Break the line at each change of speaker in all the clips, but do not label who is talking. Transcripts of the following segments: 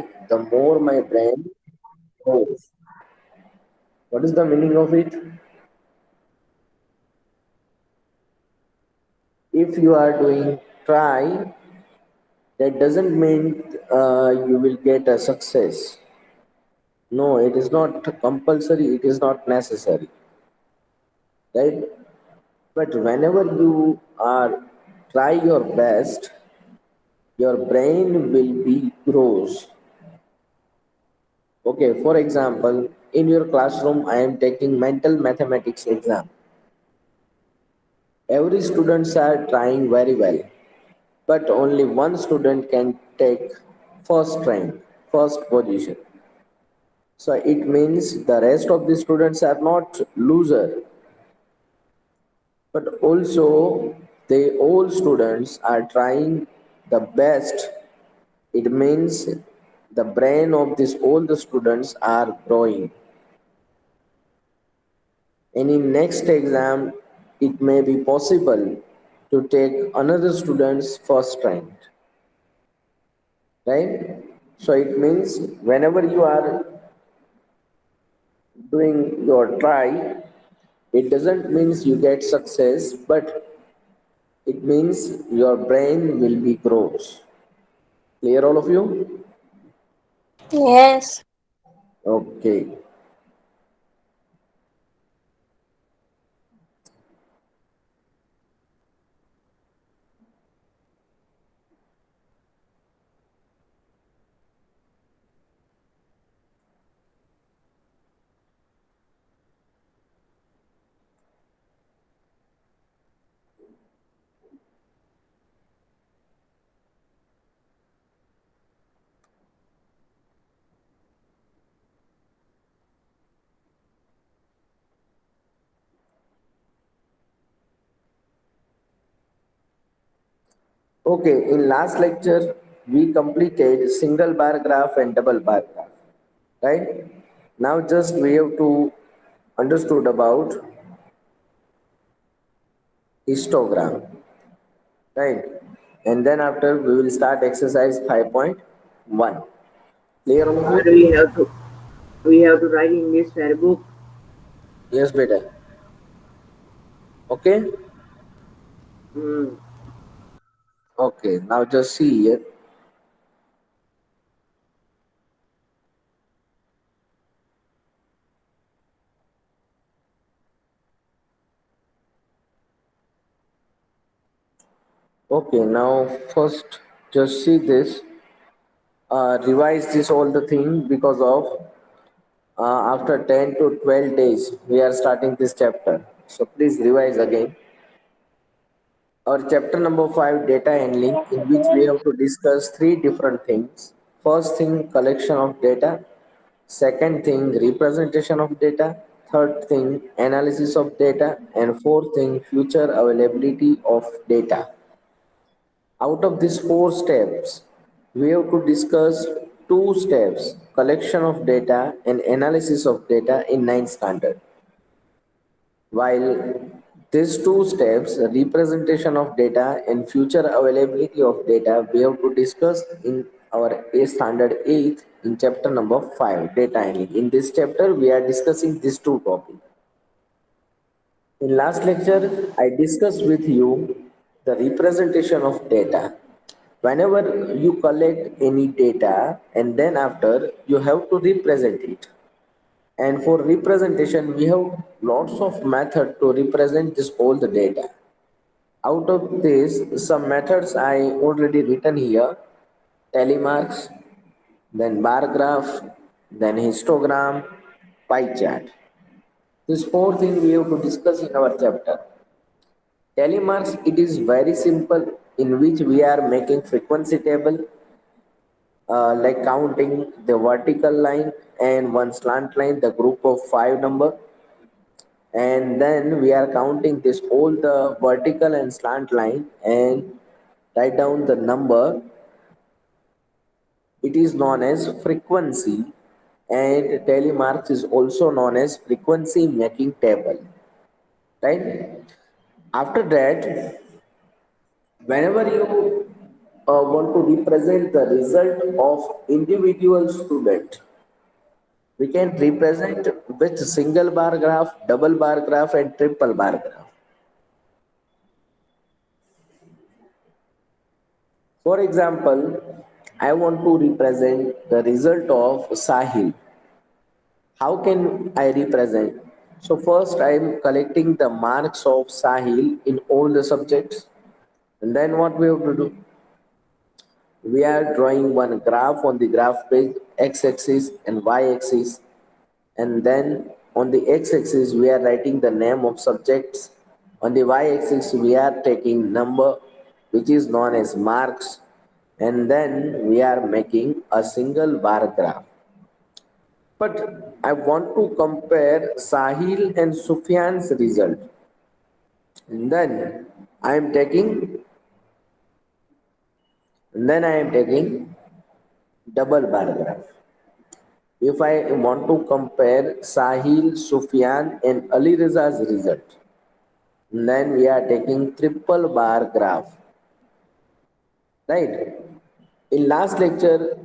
try, the more my brain grows. What is the meaning of it? If you are doing try, that doesn't mean you will get a success. No, it is not compulsory, it is not necessary, right? But whenever you are try your best, your brain will be grows. Okay, for example, in your classroom, I am taking mental mathematics exam. Every students are trying very well, but only one student can take first rank, first position. So it means the rest of the students are not loser, but also they all students are trying the best. It means the brain of these all the students are growing. And in next exam, it may be possible to take another student's first rank, right? So it means whenever you are doing your try, it doesn't means you get success, but it means your brain will be grows. Clear all of you?
Yes.
Okay. Okay, in last lecture, we completed single bar graph and double bar graph, right? Now just we have to understood about histogram, right? And then after we will start exercise 5.1. Clear all of
But
you?
we have to write in this fair book.
Yes, better. Okay?
Hmm.
Okay, now just see here. Okay, now first just see this. Revise this all the thing because of after 10 to 12 days we are starting this chapter. So please revise again. Our chapter number 5 data handling, in which we have to discuss three different things. First thing, collection of data. Second thing, representation of data. Third thing, analysis of data. And fourth thing, future availability of data. Out of these four steps, we have to discuss two steps, collection of data and analysis of data in ninth standard. While these two steps, representation of data and future availability of data, we have to discuss in our A standard 8th in chapter number 5, data handling. In this chapter, we are discussing these two topics. In last lecture, I discussed with you the representation of data. Whenever you collect any data and then after you have to represent it. And for representation, we have lots of method to represent this all the data. Out of this, some methods I already written here: tally marks, then bar graph, then histogram, pie chart. This four thing we have to discuss in our chapter. Tally marks, it is very simple, in which we are making frequency table, like counting the vertical line and one slant line, the group of five number, and then we are counting this all the vertical and slant line and write down the number. It is known as frequency, and tally marks is also known as frequency making table, right? After that, whenever you want to represent the result of individual student. We can represent with single bar graph, double bar graph, and triple bar graph. For example, I want to represent the result of Sahil. How can I represent? So first I am collecting the marks of Sahil in all the subjects. And then what we have to do? We are drawing one graph on the graph page, x-axis and y-axis. And then on the x-axis we are writing the name of subjects. On the y-axis we are taking number, which is known as marks. And then we are making a single bar graph. But I want to compare Sahil and Sufyan's result. And then I am taking double bar graph. If I want to compare Sahil, Sufyan and Ali Riza's result, then we are taking triple bar graph. Right? In last lecture,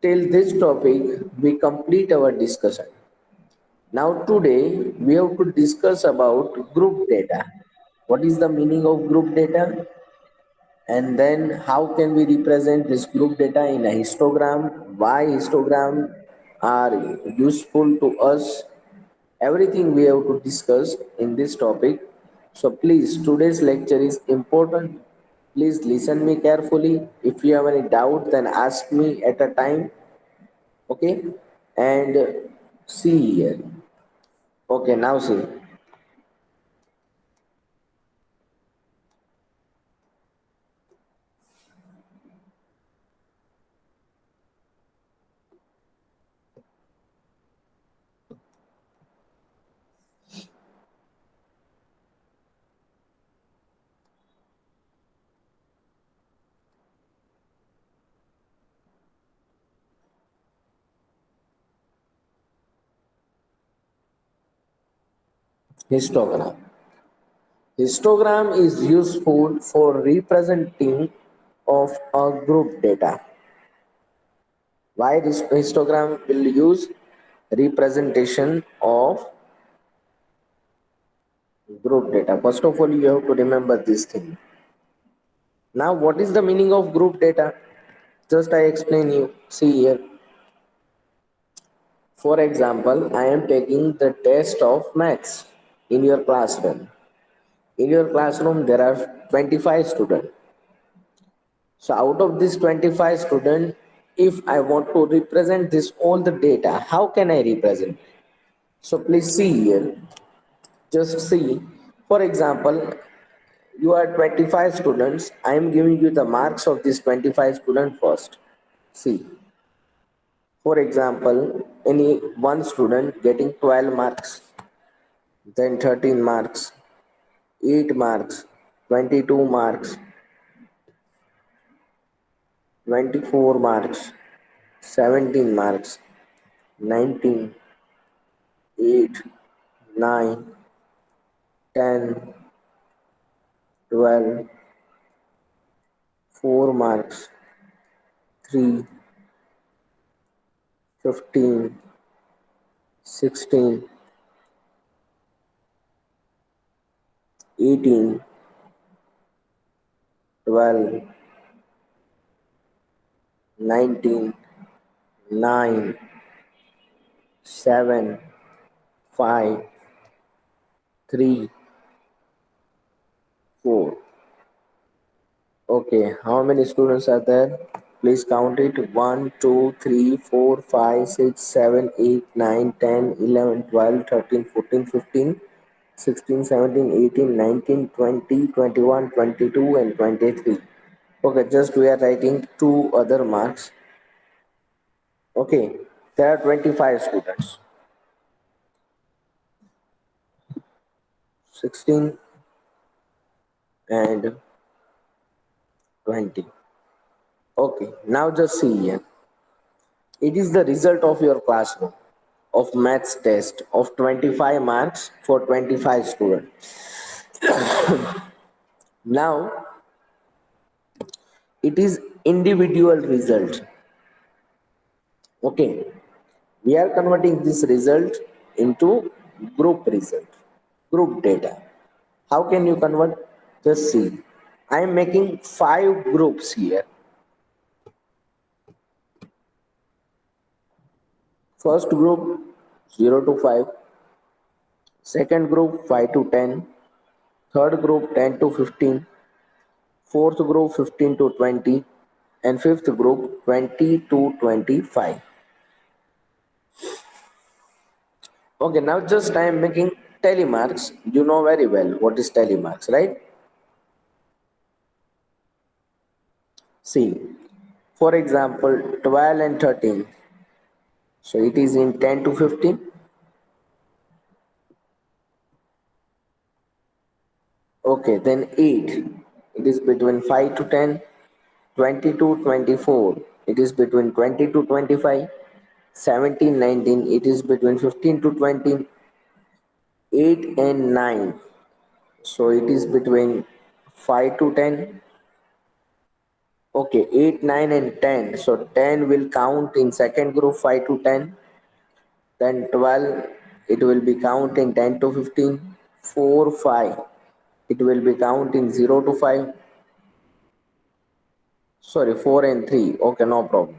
till this topic, we complete our discussion. Now today, we have to discuss about group data. What is the meaning of group data? And then how can we represent this group data in a histogram, why histogram are useful to us, everything we have to discuss in this topic. So please, today's lecture is important. Please listen me carefully. If you have any doubt, then ask me at a time. Okay. And see here. Okay, now see. Histogram. Histogram is useful for representing of a group data. Why this histogram will use representation of group data? First of all, you have to remember this thing. Now, what is the meaning of group data? Just I explain you. See here. For example, I am taking the test of maths in your classroom. In your classroom, there are 25 students. So out of this 25 student, if I want to represent this all the data, how can I represent? So please see here, just see. For example, you are 25 students. I am giving you the marks of this 25 student first. See, for example, any one student getting 12 marks, then 13 marks, 8 marks, 22 marks, 24 marks, 17 marks, 19, 8, 9, 10, 12, 4 marks, 3, 15, 16, 18, 12, 19, 9, 7, 5, 3, 4. Okay, how many students are there? Please count it. 1, 2, 3, 4, 5, 6, 7, 8, 9, 10, 11, 12, 13, 14, 15, 16, 17, 18, 19, 20, 21, 22, and 23. Okay, just we are writing two other marks. Okay, there are 25 students. 16 and 20. Okay, now just see here. It is the result of your classroom of maths test of 25 marks for 25 students. Now, it is individual result. Okay, we are converting this result into group result, group data. How can you convert? Just see, I am making 5 groups here. First group 0 to 5, second group 5 to 10, third group 10 to 15, fourth group 15 to 20, and fifth group 20 to 25. Okay, now just I am making telemarks. You know very well what is telemarks, right? See, for example, 12 and 13. So it is in 10 to 15. Okay, then 8. It is between 5 to 10. 20 to 24. It is between 20 to 25. 17, 19. It is between 15 to 20. 8 and 9. So it is between 5 to 10. Okay, 8, 9 and 10. So 10 will count in second group 5 to 10. Then 12, it will be count in 10 to 15. 4, 5, it will be count in 0 to 5. Sorry, 4 and 3. Okay, no problem.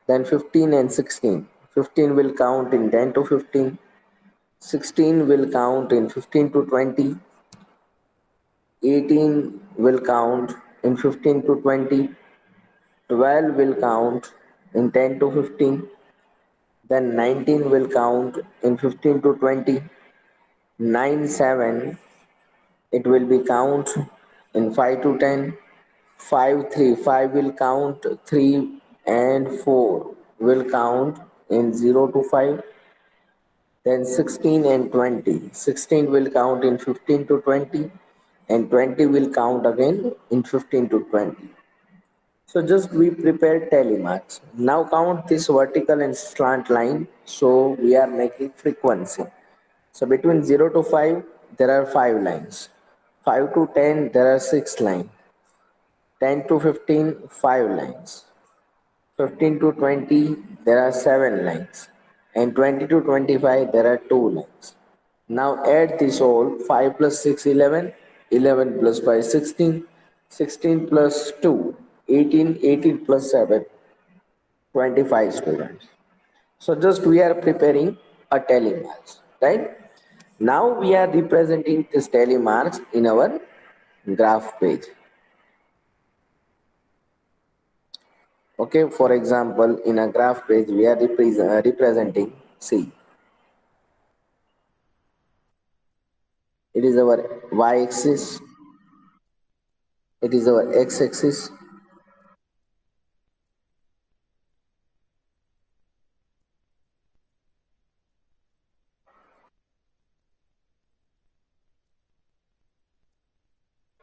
Then 15 and 16. 15 will count in 10 to 15. 16 will count in 15 to 20. 18 will count in 15 to 20. 12 will count in 10 to 15. Then 19 will count in 15 to 20. 9, 7, it will be count in 5 to 10. 5, 3, 5 will count 3 and 4 will count in 0 to 5. Then 16 and 20. 16 will count in 15 to 20 and 20 will count again in 15 to 20. So just we prepared telemarks. Now count this vertical and slant line. So we are making frequency. So between 0 to 5, there are 5 lines. 5 to 10, there are 6 lines. 10 to 15, 5 lines. 15 to 20, there are 7 lines. And 20 to 25, there are 2 lines. Now add this all, 5 plus 6, 11, 11 plus 5, 16, 16 plus 2, 18, 18 plus 7, 25 students. So just we are preparing a telemarks, right? Now we are representing this telemarks in our graph page. Okay, for example, in a graph page, we are representing, see, it is our y-axis, it is our x-axis,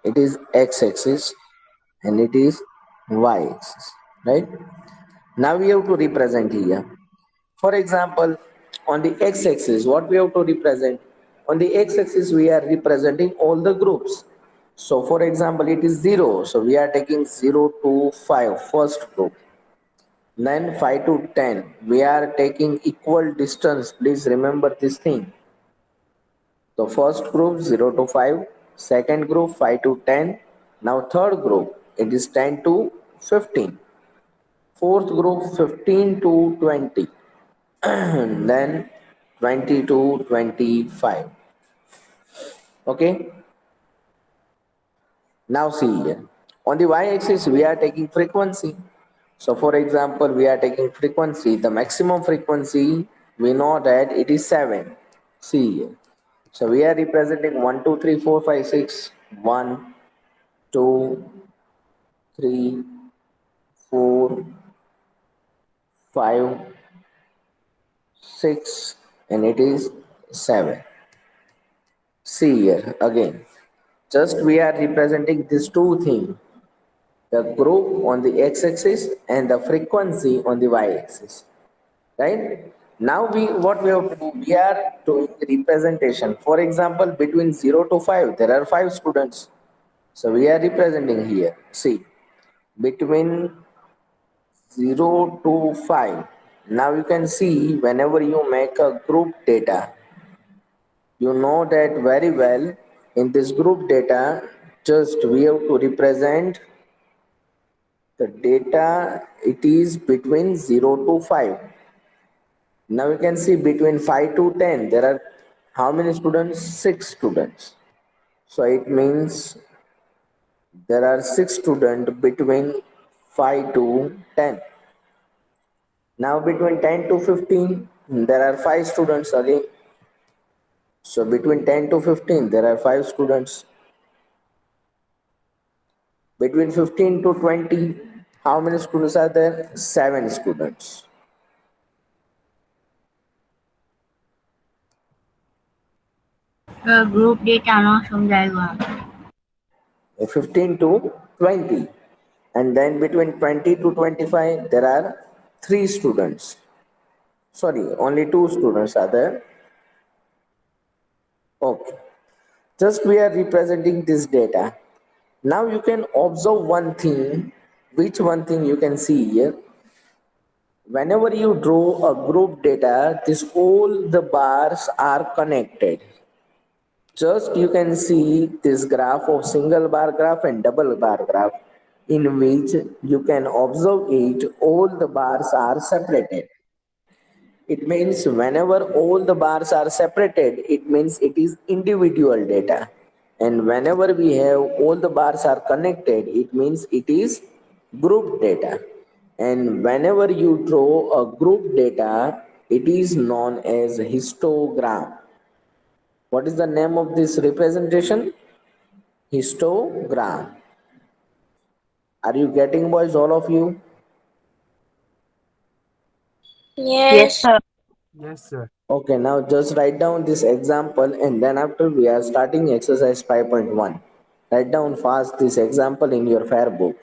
it is x-axis, and it is y-axis, right? Now we have to represent here. For example, on the x-axis, what we have to represent? On the x-axis, we are representing all the groups. So for example, it is 0. So we are taking 0 to 5, first group. Then 5 to 10, we are taking equal distance. Please remember this thing. The first group 0 to 5, second group 5 to 10. Now third group, it is 10 to 15. Fourth group 15 to 20. Then 20 to 25. Okay. Now see here. On the y-axis, we are taking frequency. So for example, we are taking frequency. The maximum frequency, we know that it is 7. See here. So we are representing 1, 2, 3, 4, 5, 6. 1, 2, 3, 4, 5, 6, and it is 7. See here again. Just we are representing these two things, the group on the x-axis and the frequency on the y-axis, right? Now what we have to do, we are doing representation. For example, between 0 to 5, there are 5 students. So we are representing here. See, between 0 to 5. Now you can see whenever you make a group data, you know that very well. In this group data, just we have to represent the data, it is between 0 to 5. Now you can see between 5 to 10, there are how many students? 6 students. So it means there are 6 students between 5 to 10. Now between 10 to 15, there are 5 students again. So between 10 to 15, there are 5 students. Between 15 to 20, how many students are there? 7 students.
Group data ना समझाएगा
15 to 20. And then between 20 to 25, there are 3 students. Sorry, only 2 students are there. Okay. Just we are representing this data. Now you can observe one thing. Which one thing you can see here? Whenever you draw a group data, this all the bars are connected. Just you can see this graph of single bar graph and double bar graph, in which you can observe it, all the bars are separated. It means whenever all the bars are separated, it means it is individual data. And whenever we have all the bars are connected, it means it is group data. And whenever you draw a group data, it is known as histogram. What is the name of this representation? Histogram. Are you getting, boys, all of you?
Yes.
sir
Yes, sir.
Okay, now just write down this example and then after we are starting exercise 5.1. Write down fast this example in your fair book.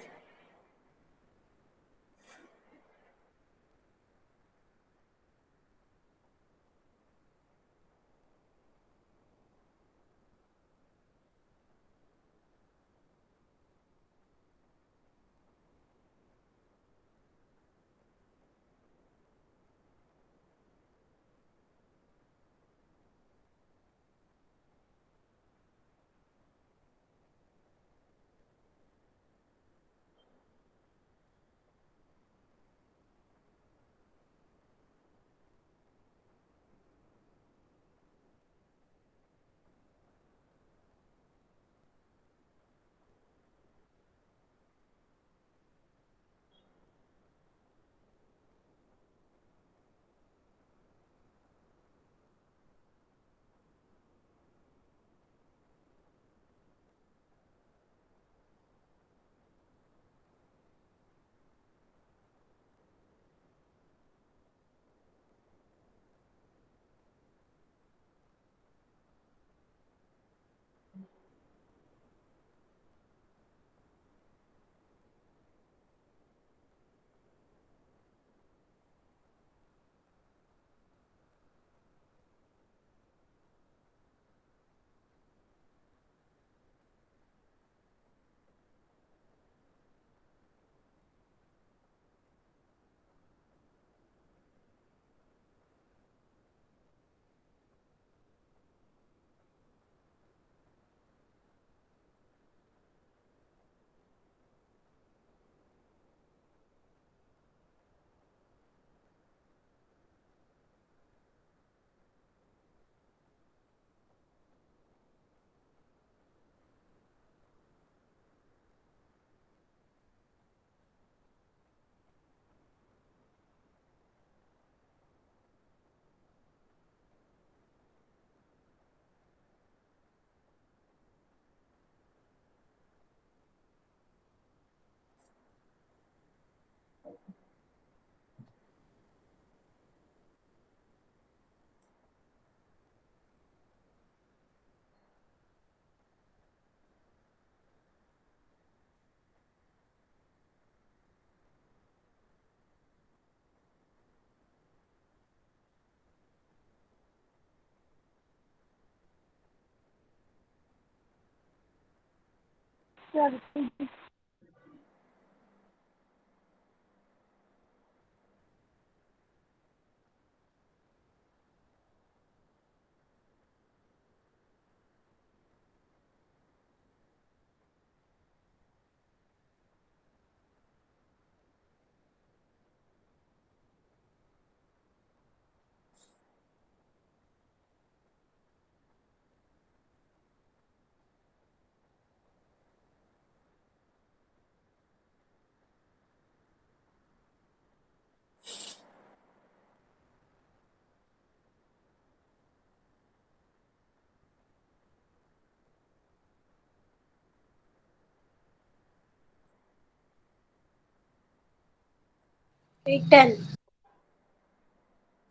Written.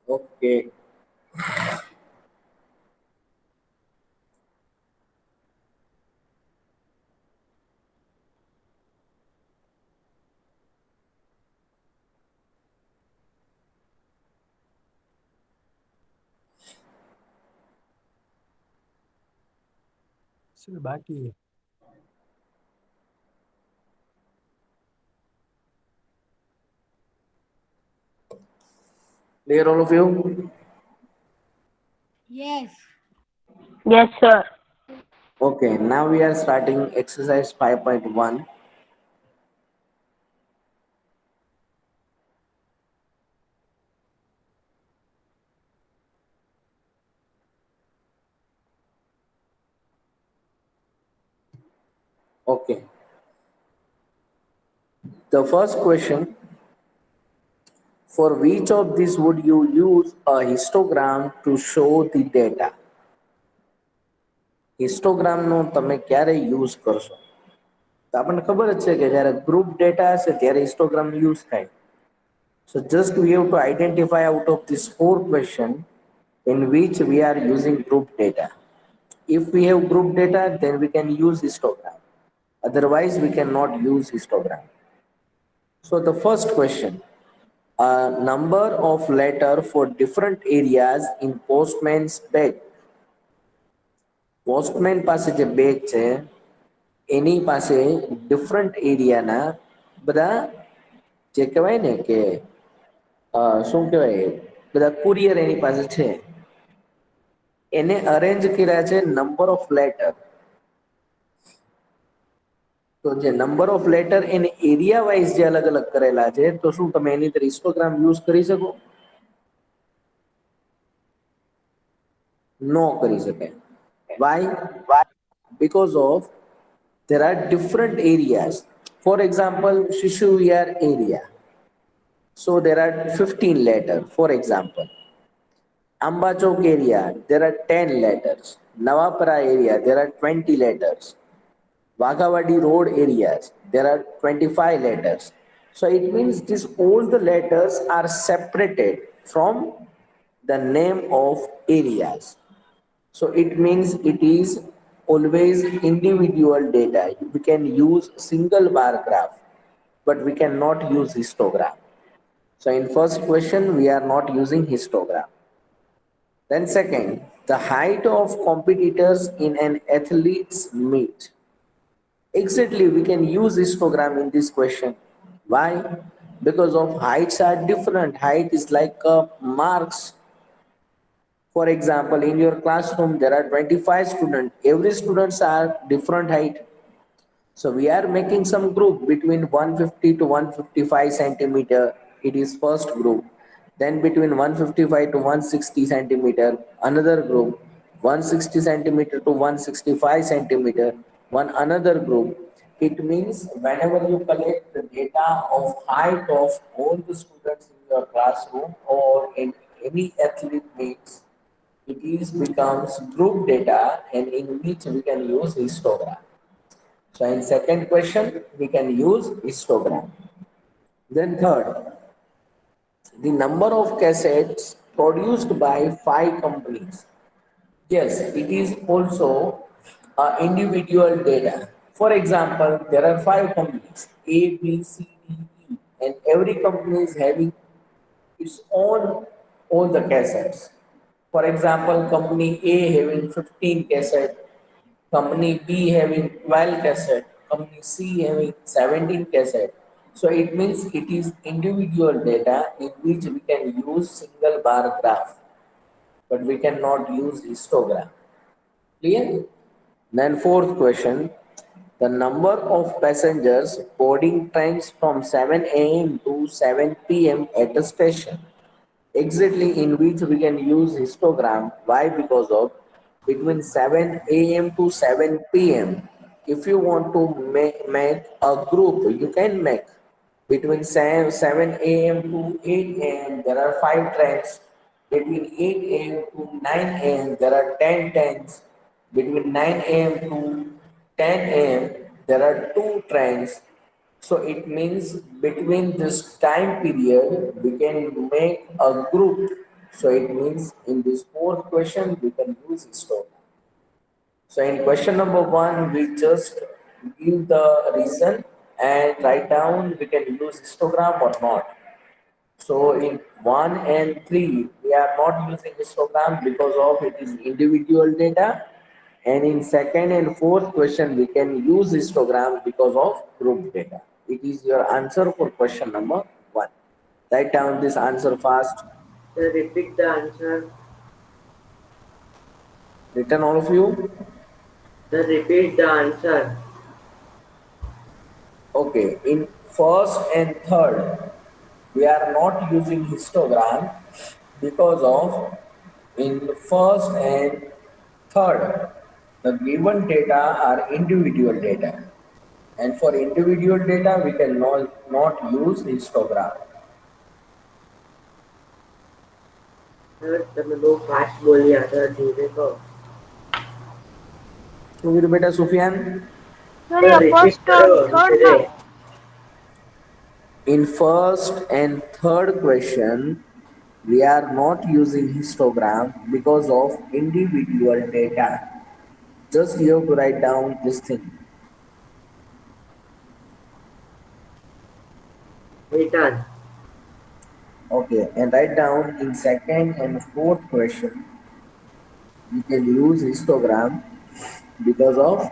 Okay.
Still baki.
Clear all of you?
Yes.
Yes, sir.
Okay, now we are starting exercise 5.1. Okay, the first question, for which of these would you use a histogram to show the data? હિસ્ટોગ્રામનો તમે ક્યારે use કરશો? તો આપણને ખબર જ છે કે જ્યારે ગ્રુપ ડેટા હશે ત્યારે હિસ્ટોગ્રામ યુઝ થાય. So just we have to identify out of this four question in which we are using group data. If we have group data, then we can use histogram. Otherwise, we cannot use histogram. So the first question, a number of letter for different areas in postman's bag. Postman પાસે જે bag છે એની પાસે different એરિયાના બધા જે કહેવાય ને કે શું કહેવાય બધા કુરિયર એની પાસે છે એને અરેન્જ કર્યા છે નંબર ઓફ લેટર. તો જે નંબર ઓફ લેટર એને એરિયા વાઇઝ જે અલગ અલગ કરેલા છે તો શું તમે એની અંદર હિસ્ટોગ્રામ યુઝ કરી શકો? નો કરી શકાય. Y? Because of there are different areas. For example, Shishuviyar area. So there are 15 letters, for example. Ambachok area, there are 10 letters. Nawapara area, there are 20 letters. Wagawadi road areas, there are 25 letters. So it means this all the letters are separated from the name of areas. So it means it is always individual data. We can use single bar graph, but we cannot use histogram. So in first question, we are not using histogram. Then second, the height of competitors in an athlete's meet. Exactly, we can use histogram in this question. Why? Because of heights are different. Height is like marks. For example, in your classroom, there are 25 students. Every students are different height. So we are making some group between 150 to 155 centimeter. It is first group. Then between 155 to 160 centimeter, another group. 160 centimeter to 165 centimeter, one another group. It means whenever you collect the data of height of all the students in your classroom or in any athlete meets, it is becomes group data and in which we can use histogram. So in second question, we can use histogram. Then third, the number of cassettes produced by 5 companies. Yes, it is also individual data. For example, there are 5 companies, A, B, C, D, E, and every company is having its own all the cassettes. For example, company A having 15 cassette, company B having 12 cassette, company C having 17 cassette. So it means it is individual data in which we can use single bar graph, but we cannot use histogram. Clear? Then fourth question, the number of passengers boarding trains from 7 a.m. to 7 p.m. at a station. Exactly in which we can use histogram. Why? Because of between 7 a.m. to 7 p.m. If you want to make a group, you can make between 7 a.m. to 8 a.m. There are 5 trains. Between 8 a.m. to 9 a.m. there are 10 trains. Between 9 a.m. to 10 a.m. there are 2 trains. So it means between this time period, we can make a group. So it means in this fourth question, we can use histogram. So in question number one, we just give the reason and write down we can use histogram or not. So in 1 and 3, we are not using histogram because of it is individual data. And in second and fourth question, we can use histogram because of group data. It is your answer for question number 1. Write down this answer fast.
Sir, repeat the answer.
Written all of you.
Sir, repeat the answer.
Okay, in first and third, we are not using histogram because of in first and third, the given data are individual data. And for individual data, we can not use histogram.
Sir तुमने बहुत fast बोल दिया sir धीरे को
So, with beta Sufyan,
sir
sir
ये
repeat
first
करो
और third
धीरे
का
in first and third question, we are not using histogram because of individual data. Just you have to write down this thing.
Return
Okay, and write down in second and fourth question, we can use histogram because of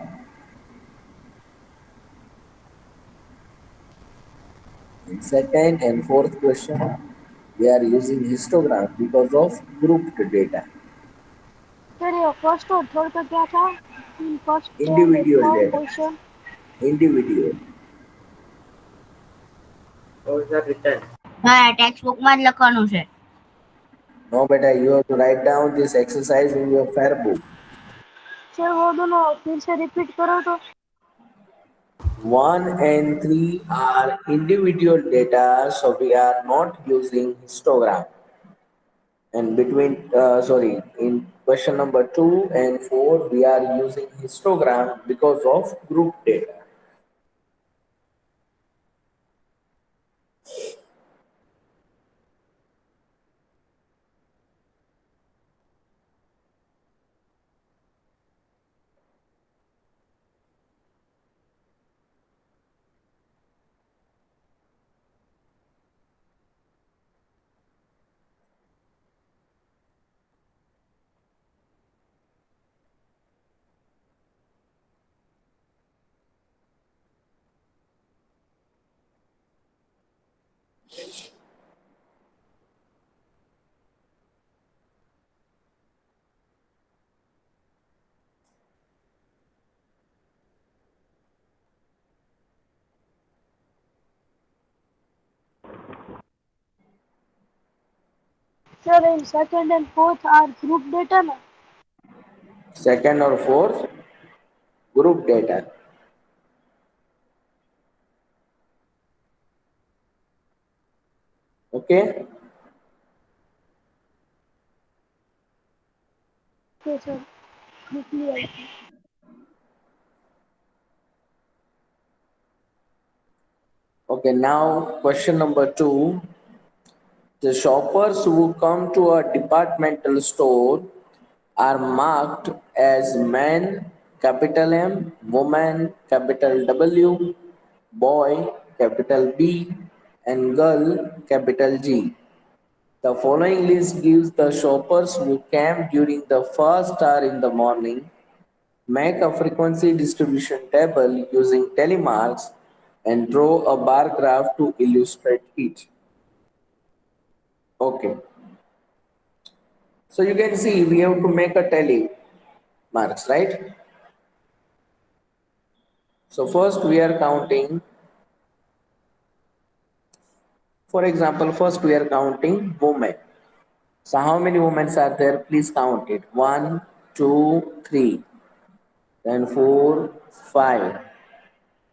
in second and fourth question, we are using histogram because of grouped data.
Sir ये first और third का क्या था first and
Individual
third
data.
Question
Individual.
और sir return
હા text બુકમાં જ લખવાનું છે.
Now, beta, you have to write down this exercise in your fair book.
Sir वो दोनों फिर से रिपीट करो तो
1 and 3 are individual data, so we are not using histogram. And in question number 2 and 4, we are using histogram because of group data.
Sir in second and fourth are group data ना
Second or fourth, group data. Okay?
Okay sir group लिया
Okay, now question number 2. The shoppers who come to a departmental store are marked as men, capital M, woman, capital W, boy, capital B, and girl, capital G. The following list gives the shoppers who came during the first hour in the morning. Make a frequency distribution table using telemarks and draw a bar graph to illustrate it. Okay. So you can see we have to make a tally marks, right? So first we are counting, for example, first we are counting women. So how many women are there? Please count it. One, two, three, then four, five,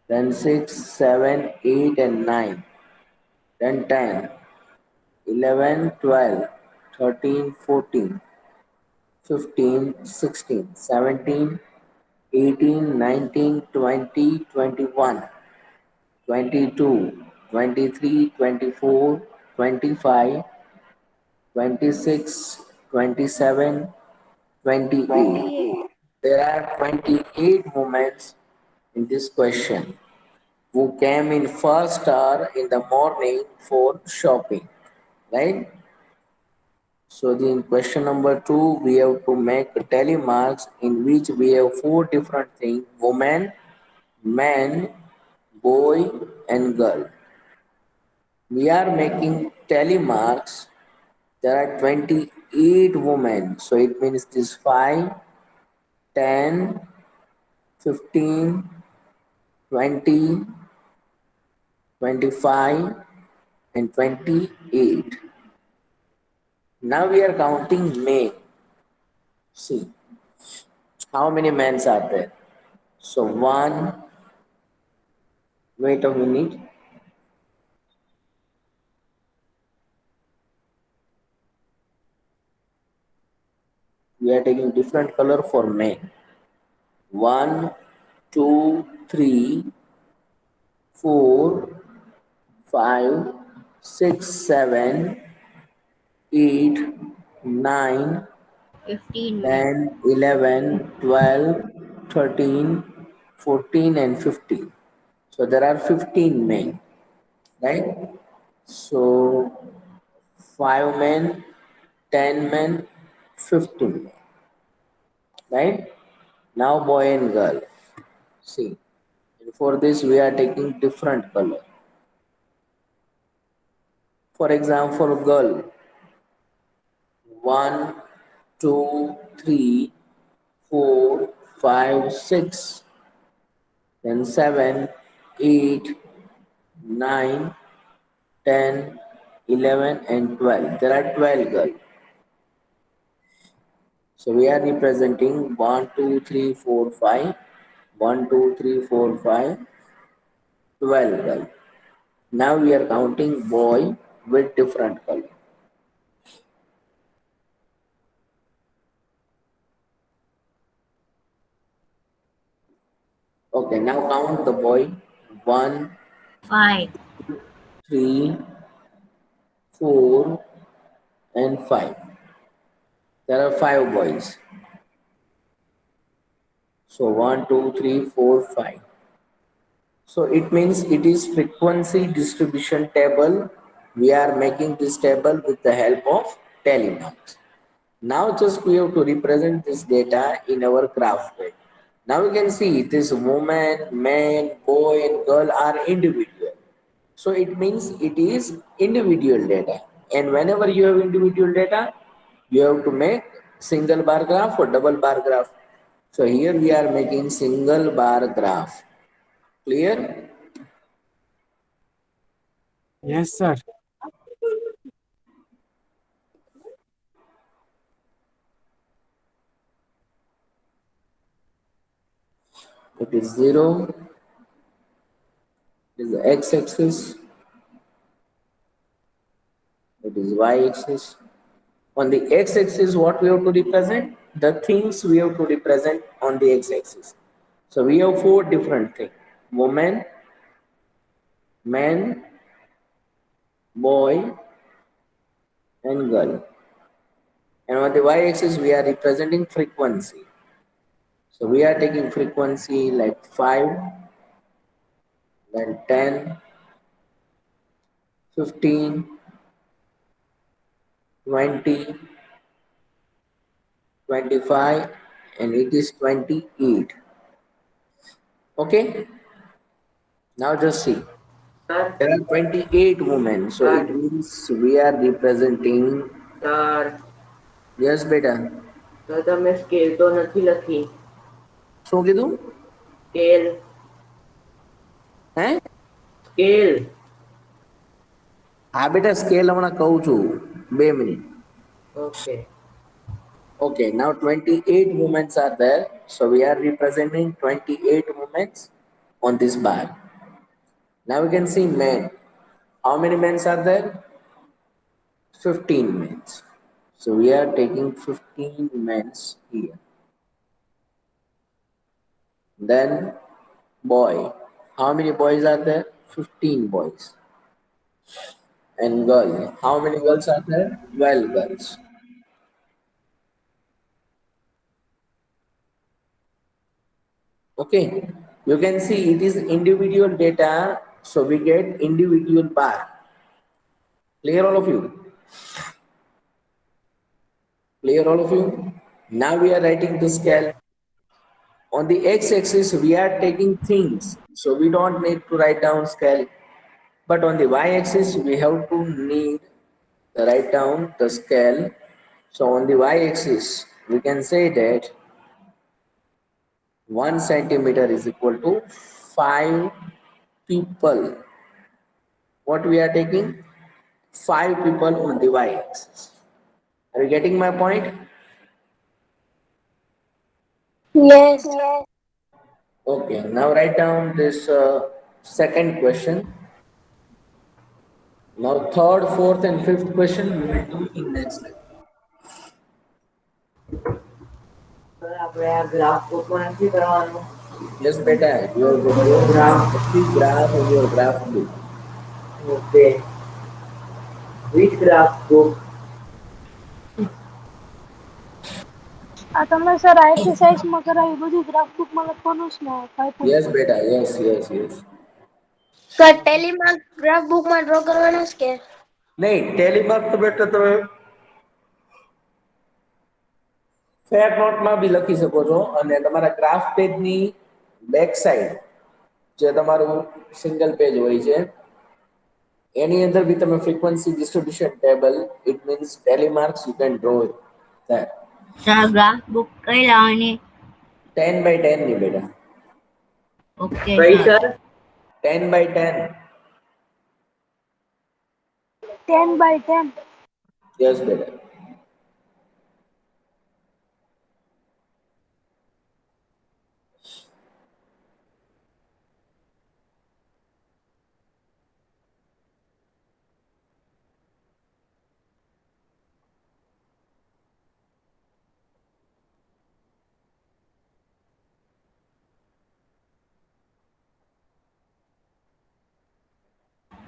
then six, seven, eight, and nine, then 10, 11, 12, 13, 14, 15, 16, 17, 18, 19, 20, 21. 22, 23, 24, 25, 26, 27, 28.
28.
There are 28 moments in this question who came in first hour in the morning for shopping, right? So in question number 2, we have to make tally marks in which we have four different things: woman, man, boy, and girl. We are making tally marks. There are 28 women. So it means this 5, 10, 15, 20, 25, and 28. Now we are counting men. See how many men are there. So one, wait a minute. We are taking different color for men. 1, 2, 3, 4, 5, 6, 7, 8, 9,
15 men.
10, 11, 12, 13, 14, and 15. So there are 15 men, right? So 5 men, 10 men, 15 men, right? Now boy and girl. See, for this we are taking different color. For example, girl, 1, 2, 3, 4, 5, 6, then 7, 8, 9, 10, 11, and 12. There are 12 girls. So we are representing 1, 2, 3, 4, 5, 1, 2, 3, 4, 5, 12 girls. Now we are counting boy with different color. Okay, now count the boy. 1,
5.
3, 4, and 5. There are 5 boys. So 1, 2, 3, 4, 5. So it means it is frequency distribution table. We are making this table with the help of tally marks. Now just we have to represent this data in our graph way. Now you can see this woman, man, boy, and girl are individual. So it means it is individual data. And whenever you have individual data, you have to make single bar graph or double bar graph. So here we are making single bar graph. Clear?
Yes, sir.
It is 0. It is the x-axis. It is y-axis. On the x-axis, what we have to represent? The things we have to represent on the x-axis. So we have four different things: woman, man, boy, and girl. And on the y-axis, we are representing frequency. So we are taking frequency like 5, then 10, 15, 20, 25, and it is 28. Okay? Now just see.
Sir,
There are 28 women. So it means we are representing.
sir,
Yes, beta.
sir, તમે scale તો નથી લખી.
શું કીધું?
Scale,
હે?
Scale.
હા બેટા scale હમણાં કહું છું. 2 minute.
Okay.
Okay, now 28 movements are there. So we are representing 28 movements on this bar. Now we can see men. How many men are there? 15 men. So we are taking 15 men here. Then boy. How many boys are there? 15 boys. And girl, how many girls are there? 12 girls. Okay, you can see it is individual data, so we get individual bar. Clear all of you? Clear all of you? Now we are writing the scale. On the x-axis, we are taking things, so we don't need to write down scale. But on the y-axis, we have to need to write down the scale. So on the y-axis, we can say that 1 centimeter is equal to 5 people. What we are taking? 5 people on the y-axis. Are you getting my point?
Yes.
Okay, now write down this second question. Now third, fourth and fifth question we will do in next lecture.
Sir આપણે આ graph બુકમાં નથી કરવાનું.
Yes, beta, your don't have any graph in your graph book.
Okay which graph book?
આ તમે sir આ એક્સરસાઇઝમાં કરાવી બધી ગ્રાફ બુકમાં લખવાનું છે ને 5.4.
Yes, beta, yes, yes, yes.
Sir ટેલીમાં ગ્રાફ બુકમાં ડ્રો કરવાનો છે કે
નહીં, ટેલીમાર્ક તો બેટા તમે ફેર નોટમાં બી લખી શકો છો અને તમારા ગ્રાફ પેજની બેક સાઈડ જે તમારું સિંગલ પેજ હોય છે એની અંદર બી તમે frequency distribution table it means tally marks you can draw that.
Sir, graph book કઈ લાવવાની?
10 by 10 ની બેટા.
Okay,
કઈ
sir.
Sir?
10 by 10.
10 by 10.
Yes, બેટા.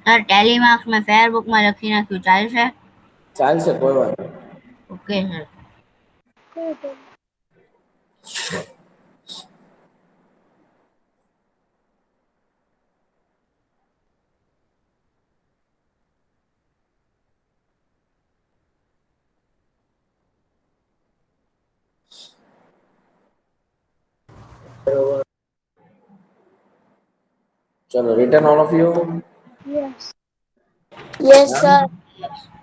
સર ટેલી માર્ક્સ મેં ફેર બુકમાં લખી નાખ્યું, ચાલશે?
ચાલશે, કોઈ વાંધો નહીં.
Okay sir.
કઈ તો
ચલો, written all of you.
yes.
Yes sir
Done?
Yes.